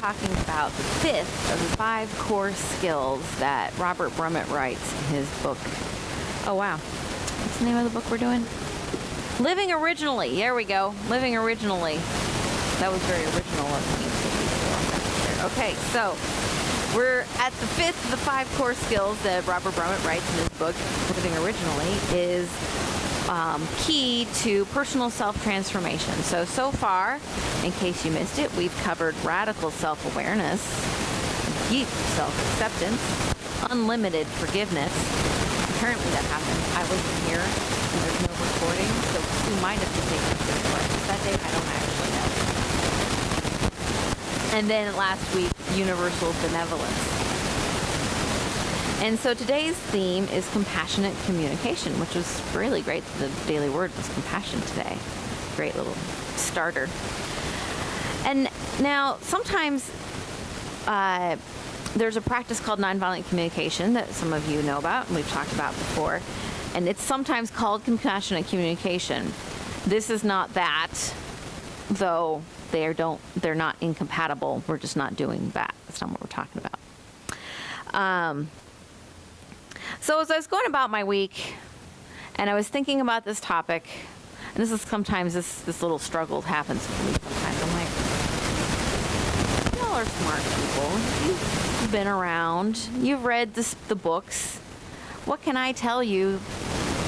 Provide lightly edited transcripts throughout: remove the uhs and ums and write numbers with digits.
talking about the fifth of the 5 core skills that Robert Brummett writes in his book. Oh, wow. What's the name of the book we're doing? Living Originally. There we go. Living Originally. That was very original of me. Okay, so we're at the fifth of the 5 core skills that Robert Brummett writes in his book, Living Originally, is key to personal self-transformation. So far, in case you missed it, we've covered radical self-awareness, deep self-acceptance, unlimited forgiveness. Apparently that happened. I wasn't here, and there's no recording, so we might have to take a good practice that day. I don't actually know. And then last week, universal benevolence. And so today's theme is compassionate communication, which was really great. The daily word was compassion today. Great little starter. And now sometimes there's a practice called nonviolent communication that some of you know about and we've talked about before. And it's sometimes called compassionate communication. This is not that, though they're not incompatible. We're just not doing that. That's not what we're talking about. So as I was going about my week, and I was thinking about this topic, and this is sometimes this little struggle happens for me sometimes. I'm like, y'all are smart people. You've been around. You've read the books. What can I tell you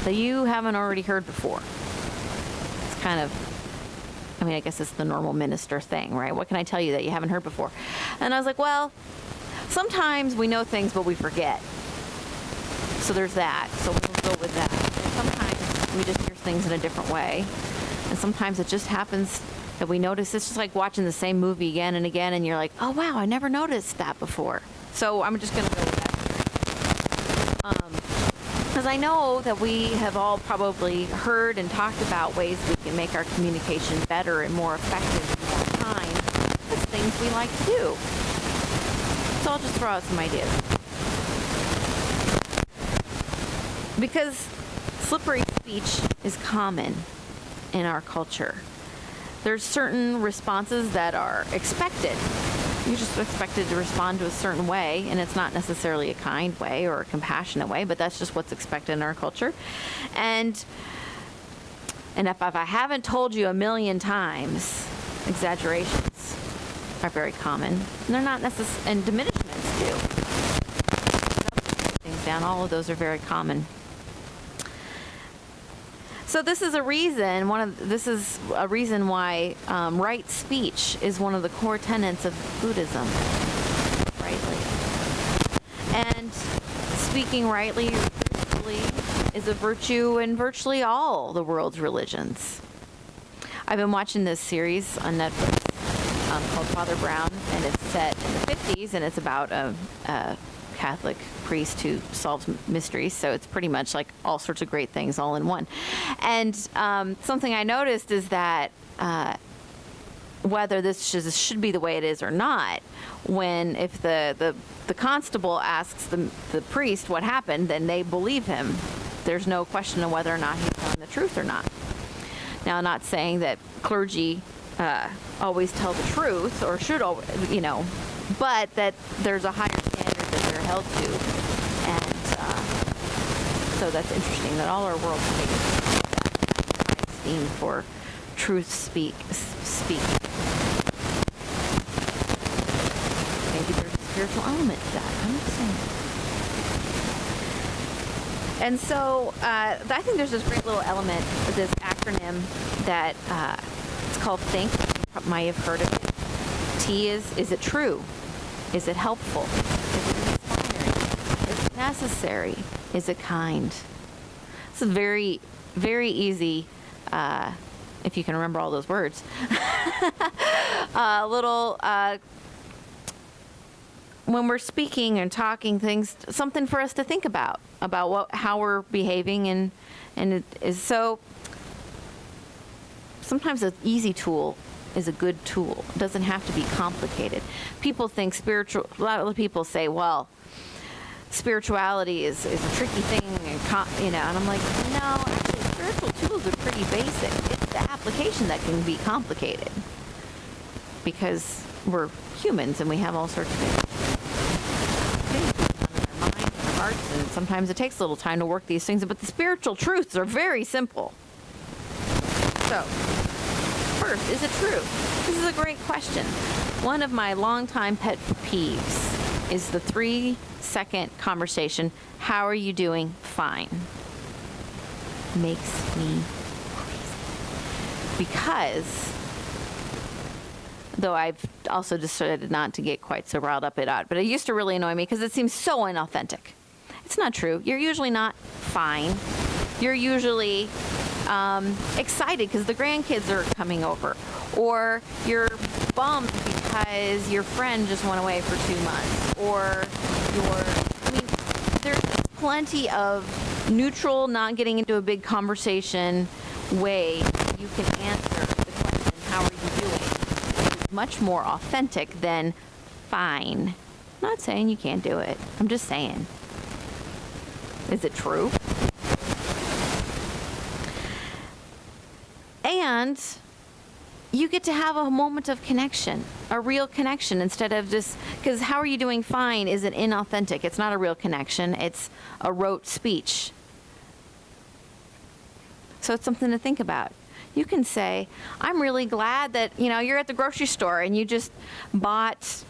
that you haven't already heard before? It's kind of, I mean, I guess it's the normal minister thing, right? What can I tell you that you haven't heard before? And I was like, well, sometimes we know things, but we forget. So there's that. So we'll go with that. And sometimes we just hear things in a different way. And sometimes it just happens that we notice. It's just like watching the same movie again and again, and you're like, oh, wow, I never noticed that before. So I'm just going to go with that. Because I know that we have all probably heard and talked about ways we can make our communication better and more effective and more kind. That's things we like to do. So I'll just throw out some ideas. Because slippery speech is common in our culture. There's certain responses that are expected. You're just expected to respond to a certain way, and it's not necessarily a kind way or a compassionate way, but that's just what's expected in our culture. And if I haven't told you a million times, exaggerations are very common. And they're not necessary, and diminishments too. Things down, all of those are very common. So this is a reason. Why right speech is one of the core tenets of Buddhism. Rightly, and speaking rightly or truthfully is a virtue in virtually all the world's religions. I've been watching this series on Netflix called Father Brown, and it's set in the 50s, and it's about a Catholic priest who solves mysteries, so it's pretty much like all sorts of great things all in one. And something I noticed is that whether this should be the way it is or not, if the constable asks the priest what happened, then they believe him. There's no question of whether or not he's telling the truth or not. Now, I'm not saying that clergy always tell the truth or should always, but that there's a higher standard that they're held to. And so that's interesting that all our world takes high esteem for truth speak. Maybe there's a spiritual element to that. I'm not saying. And so I think there's this great little element, this acronym that it's called THINK. You might have heard of it. T is it true? Is it helpful? Is it inspiring? Is it necessary? Is it kind? It's very, very easy, if you can remember all those words. When we're speaking and talking things, something for us to think about how we're behaving, and it is so. Sometimes an easy tool is a good tool. It doesn't have to be complicated. People think a lot of people say, well, spirituality is a tricky thing, and I'm like, no, actually spiritual tools are pretty basic. It's the application that can be complicated. Because we're humans and we have all sorts of things in our minds and our hearts, and sometimes it takes a little time to work these things, but the spiritual truths are very simple. So, first, is it true? This is a great question. One of my longtime pet peeves is the 3-second conversation, how are you doing? Fine. Makes me crazy. Because, though I've also decided not to get quite so riled up at it, but it used to really annoy me because it seems so inauthentic. It's not true. You're usually not fine. You're usually excited because the grandkids are coming over, or you're bummed because your friend just went away for 2 months, or there's plenty of neutral, not getting into a big conversation way you can answer the question, how are you doing? It's much more authentic than fine. I'm not saying you can't do it. I'm just saying. Is it true? And you get to have a moment of connection, a real connection, instead of just, because how are you doing fine isn't inauthentic. It's not a real connection. It's a rote speech. So it's something to think about. You can say, I'm really glad that, you're at the grocery store and you just bought,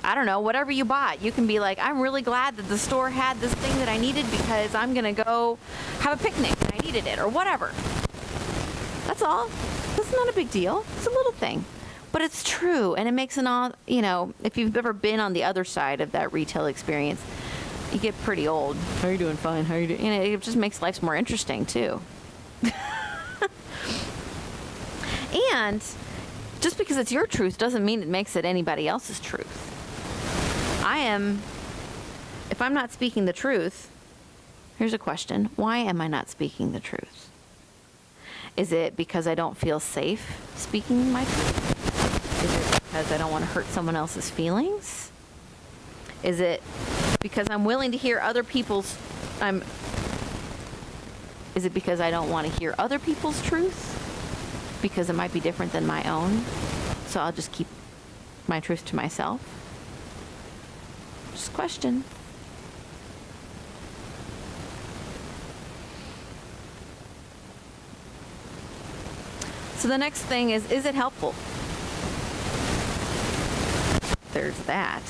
I don't know, whatever you bought. You can be like, I'm really glad that the store had this thing that I needed because I'm going to go have a picnic and I needed it, or whatever. That's all. It's not a big deal. It's a little thing. But it's true, and it makes if you've ever been on the other side of that retail experience, you get pretty old. How are you doing? Fine. How are you doing? It just makes life more interesting, too. And just because it's your truth doesn't mean it makes it anybody else's truth. If I'm not speaking the truth, here's a question. Why am I not speaking the truth? Is it because I don't feel safe speaking my truth? Is it because I don't want to hurt someone else's feelings? Is it because I'm willing to hear other people's... Is it because I don't want to hear other people's truth? Because it might be different than my own? So I'll just keep my truth to myself? Just a question. So the next thing is it helpful? There's that.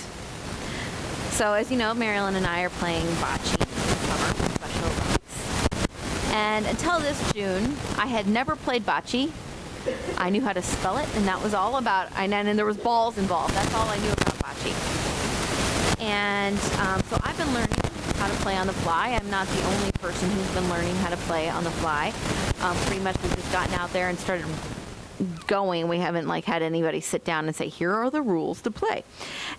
So as you know, Marilyn and I are playing bocce this summer for Special Olympics. And until this June, I had never played bocce. I knew how to spell it, and that was all about, and there was balls involved. That's all I knew about bocce. And so I've been learning how to play on the fly. I'm not the only person who's been learning how to play on the fly. Pretty much we've just gotten out there and started going. We haven't had anybody sit down and say, here are the rules to play.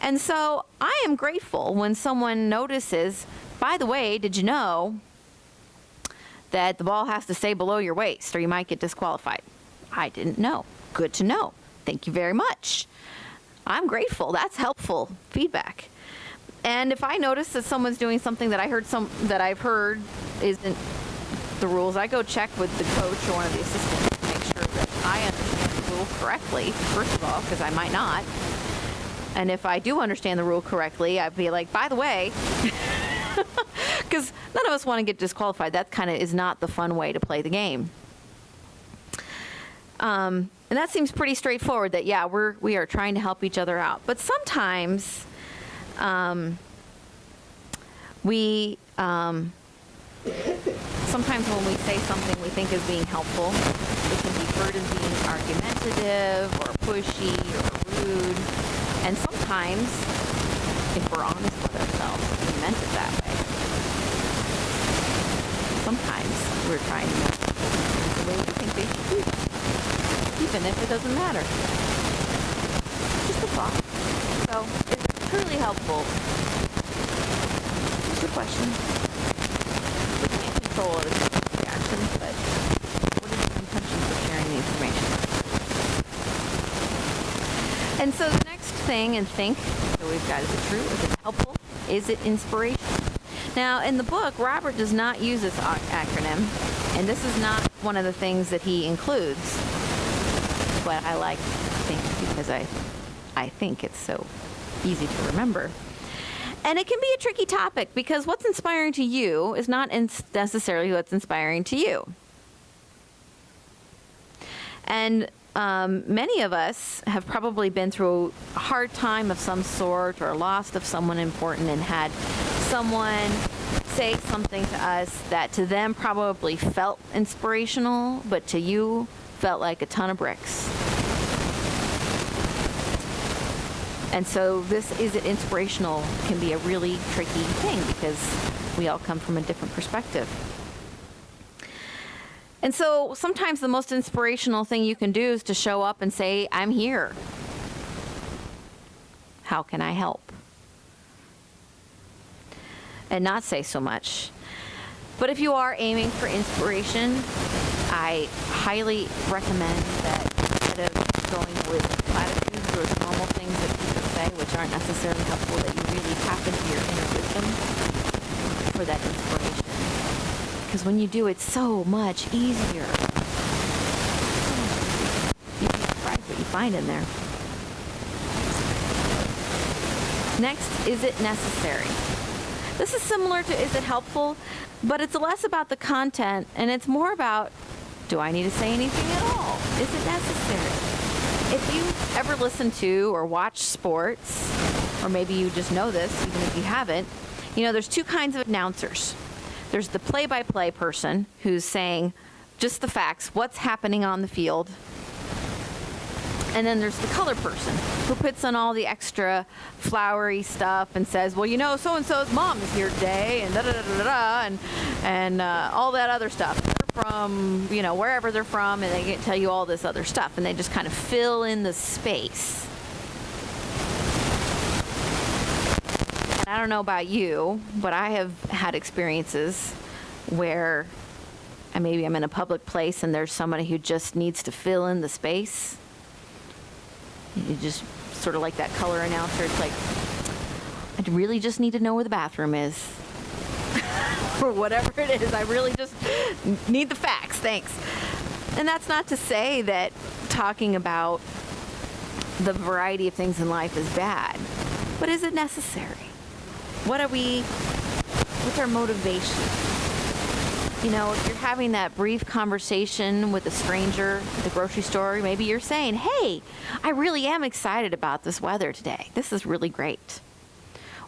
And so I am grateful when someone notices, by the way, did you know that the ball has to stay below your waist or you might get disqualified? I didn't know. Good to know. Thank you very much. I'm grateful. That's helpful feedback. And if I notice that someone's doing something that I've heard isn't the rules, I go check with the coach or one of the assistants to make sure that I understand the rule correctly, first of all, because I might not. And if I do understand the rule correctly, I'd be like, by the way, because none of us want to get disqualified. That kind of is not the fun way to play the game. And that seems pretty straightforward that, yeah, we are trying to help each other out. But sometimes sometimes when we say something we think is being helpful, it can be heard as being argumentative or pushy or rude. And sometimes, if we're honest with ourselves, we meant it that way. Sometimes we're trying to make things the way we think they should be, even if it doesn't matter. Just a thought. So, it's truly helpful. Just a question. We can't control other people's reactions, but what are the intentions of sharing the information? And so the next thing, so we've got, is it true? Is it helpful? Is it inspirational? Now, in the book, Robert does not use this acronym, and this is not one of the things that he includes. But I like to think because I think it's so easy to remember. And it can be a tricky topic because what's inspiring to you is not necessarily what's inspiring to you. And many of us have probably been through a hard time of some sort or lost of someone important and had someone say something to us that to them probably felt inspirational, but to you felt like a ton of bricks. And so this is it inspirational can be a really tricky thing because we all come from a different perspective. And so sometimes the most inspirational thing you can do is to show up and say, I'm here. How can I help? And not say so much. But if you are aiming for inspiration, I highly recommend that instead of going with platitudes or normal things that people say, which aren't necessarily helpful, that you really tap into your inner wisdom for that inspiration. Because when you do, it's so much easier. You'd be surprised what you find in there. Next, is it necessary? This is similar to is it helpful, but it's less about the content and it's more about, do I need to say anything at all? Is it necessary? If you ever listen to or watch sports, or maybe you just know this, even if you haven't, there's two kinds of announcers. There's the play-by-play person who's saying just the facts, what's happening on the field. And then there's the color person who puts on all the extra flowery stuff and says, well, so-and-so's mom is here today and da-da-da-da-da and all that other stuff. They're from, wherever they're from, and they tell you all this other stuff. And they just kind of fill in the space. I don't know about you, but I have had experiences where maybe I'm in a public place and there's somebody who just needs to fill in the space. You just sort of like that color announcer. It's like, I really just need to know where the bathroom is. Or whatever it is. I really just need the facts. Thanks. And that's not to say that talking about the variety of things in life is bad. But is it necessary? What's our motivation? If you're having that brief conversation with a stranger at the grocery store, maybe you're saying, hey, I really am excited about this weather today. This is really great.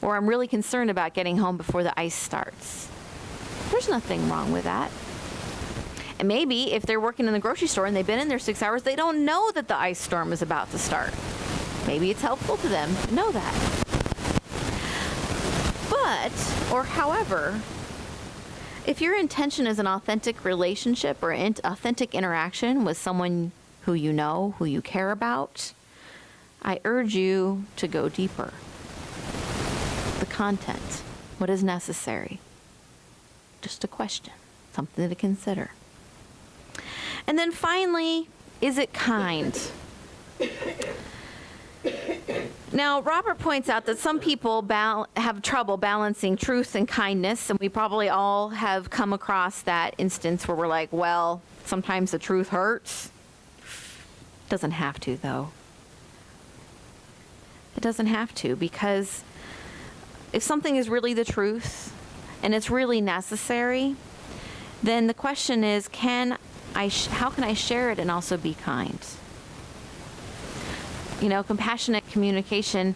Or I'm really concerned about getting home before the ice starts. There's nothing wrong with that. And maybe if they're working in the grocery store and they've been in there 6 hours, they don't know that the ice storm is about to start. Maybe it's helpful to them to know that. However, if your intention is an authentic relationship or authentic interaction with someone who you know, who you care about, I urge you to go deeper. The content, what is necessary? Just a question, something to consider. And then finally, is it kind? Now, Robert points out that some people have trouble balancing truth and kindness, and we probably all have come across that instance where we're like, well, sometimes the truth hurts. Doesn't have to, though. It doesn't have to, because if something is really the truth and it's really necessary, then the question is, how can I share it and also be kind? Compassionate communication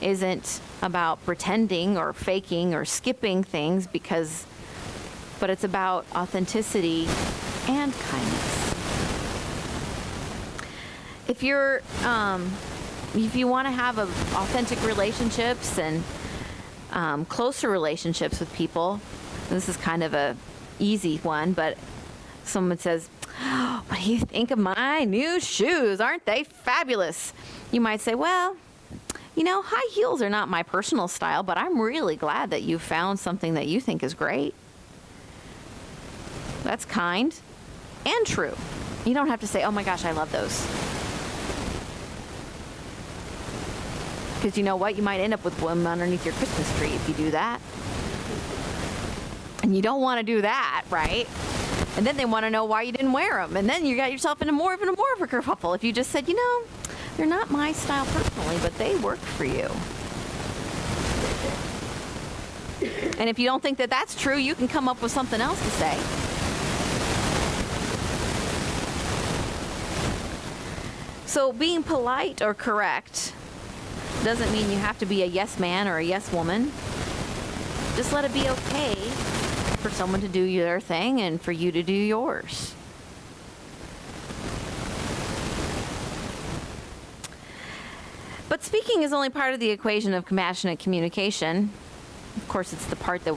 isn't about pretending or faking or skipping things but it's about authenticity and kindness. If you want to have authentic relationships and closer relationships with people, this is kind of a easy one, but someone says, oh, what do you think of my new shoes? Aren't they fabulous? You might say, well, high heels are not my personal style, but I'm really glad that you found something that you think is great. That's kind and true. You don't have to say, oh my gosh, I love those. Because you know what? You might end up with one underneath your Christmas tree if you do that. And you don't want to do that, right? And then they want to know why you didn't wear them. And then you got yourself into more of a kerfuffle if you just said, They're not my style personally, but they work for you. And if you don't think that that's true, you can come up with something else to say. So being polite or correct doesn't mean you have to be a yes man or a yes woman. Just let it be okay for someone to do their thing and for you to do yours. But speaking is only part of the equation of compassionate communication. Of course, it's the part that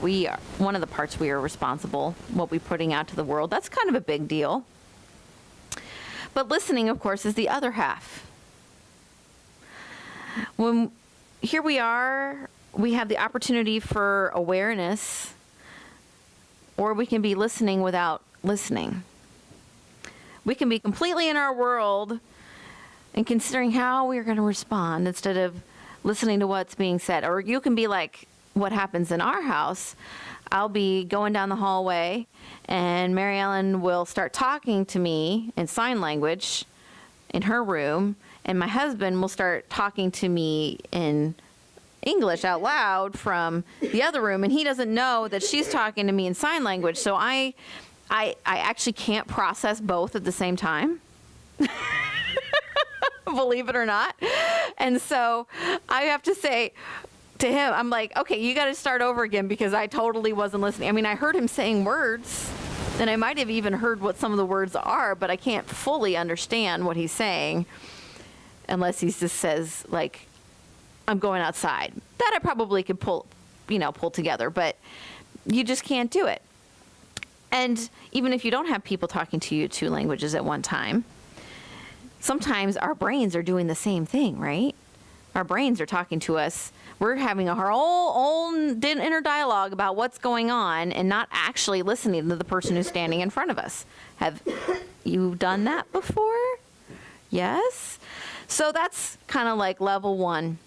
one of the parts we are responsible, what we're putting out to the world. That's kind of a big deal. But listening, of course, is the other half. When here we are, we have the opportunity for awareness, or we can be listening without listening. We can be completely in our world and considering how we're going to respond instead of listening to what's being said. Or you can be like what happens in our house. I'll be going down the hallway and Mary Ellen will start talking to me in sign language in her room, and my husband will start talking to me in English out loud from the other room, and he doesn't know that she's talking to me in sign language. So I actually can't process both at the same time. Believe it or not. And so I have to say to him, I'm like, okay, you got to start over again because I totally wasn't listening. I mean, I heard him saying words, and I might have even heard what some of the words are, but I can't fully understand what he's saying unless he just says, like, I'm going outside. That I probably could pull together, but you just can't do it. And even if you don't have people talking to you two languages at one time, sometimes our brains are doing the same thing, right? Our brains are talking to us. We're having our own inner dialogue about what's going on and not actually listening to the person who's standing in front of us. Have you done that before? Yes? So that's kind of like level one.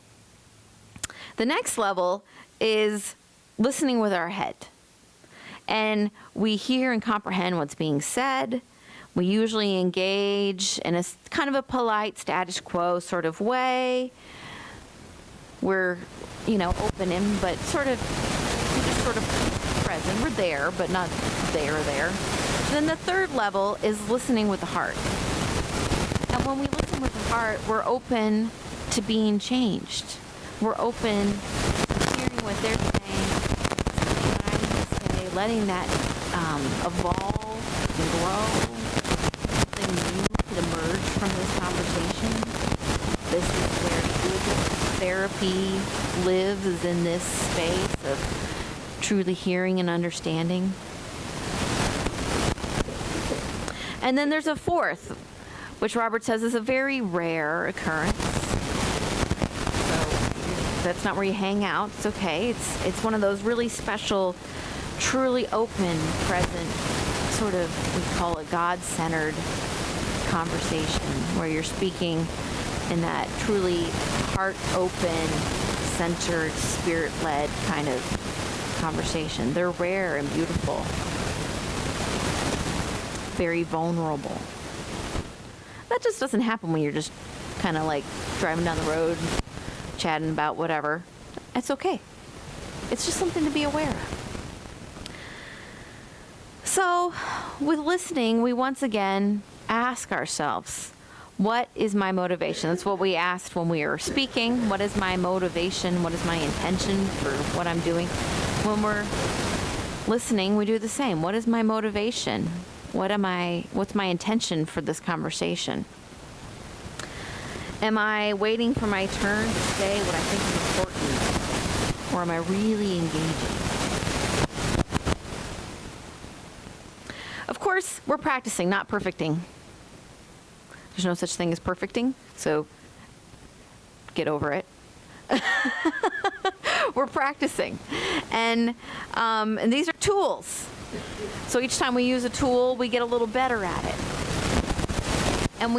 The next level is listening with our head. And we hear and comprehend what's being said. We usually engage in a kind of a polite status quo sort of way. We're, open but we're just sort of present. We're there, but not there. Then the third level is listening with the heart. And when we listen with the heart, we're open to being changed. We're open to hearing what they're saying, letting that evolve and grow. Something new could emerge from this conversation. This is where good therapy lives, is in this space of truly hearing and understanding. And then there's a fourth, which Robert says is a very rare occurrence. So that's not where you hang out. It's okay. It's one of those really special, truly open, present, sort of, we call it God-centered conversation, where you're speaking in that truly heart-open, centered, spirit-led kind of conversation. They're rare and beautiful. Very vulnerable. That just doesn't happen when you're just kind of like driving down the road, chatting about whatever. It's okay. It's just something to be aware of. So, with listening, we once again ask ourselves, what is my motivation? That's what we asked when we were speaking. What is my motivation? What is my intention for what I'm doing? When we're listening, we do the same. What is my motivation? What's my intention for this conversation? Am I waiting for my turn to say what I think is important? Or am I really engaging? Of course, we're practicing, not perfecting. There's no such thing as perfecting, so get over it. We're practicing. And these are tools. So each time we use a tool, we get a little better at it. And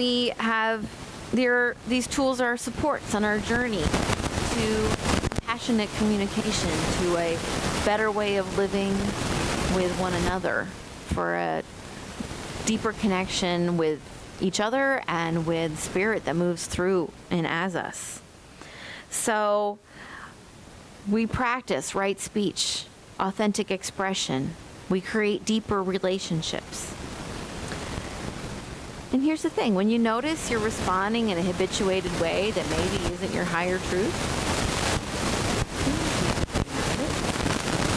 these tools are supports on our journey to passionate communication, to a better way of living with one another, for a deeper connection with each other and with spirit that moves through and as us. So we practice right speech, authentic expression. We create deeper relationships. And here's the thing, when you notice you're responding in a habituated way that maybe isn't your higher truth,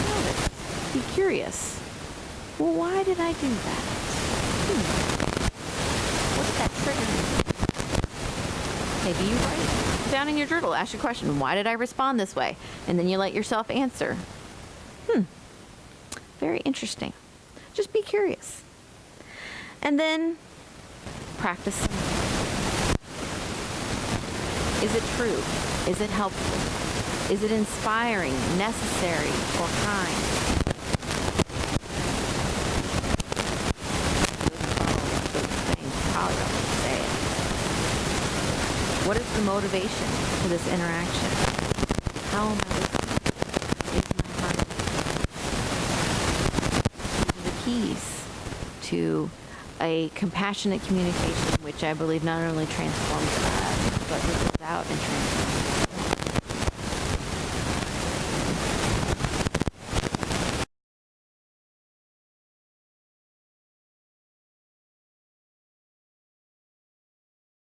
notice. Be curious. Well, why did I do that? What did that trigger me? Maybe you write down in your journal, ask your question, why did I respond this way? And then you let yourself answer. Very interesting. Just be curious. And then practice. Is it true? Is it helpful? Is it inspiring, necessary, or kind? Probably don't say it. What is the motivation for this interaction? How am I listening? Is my heart? These are the keys to a compassionate communication, which I believe not only transforms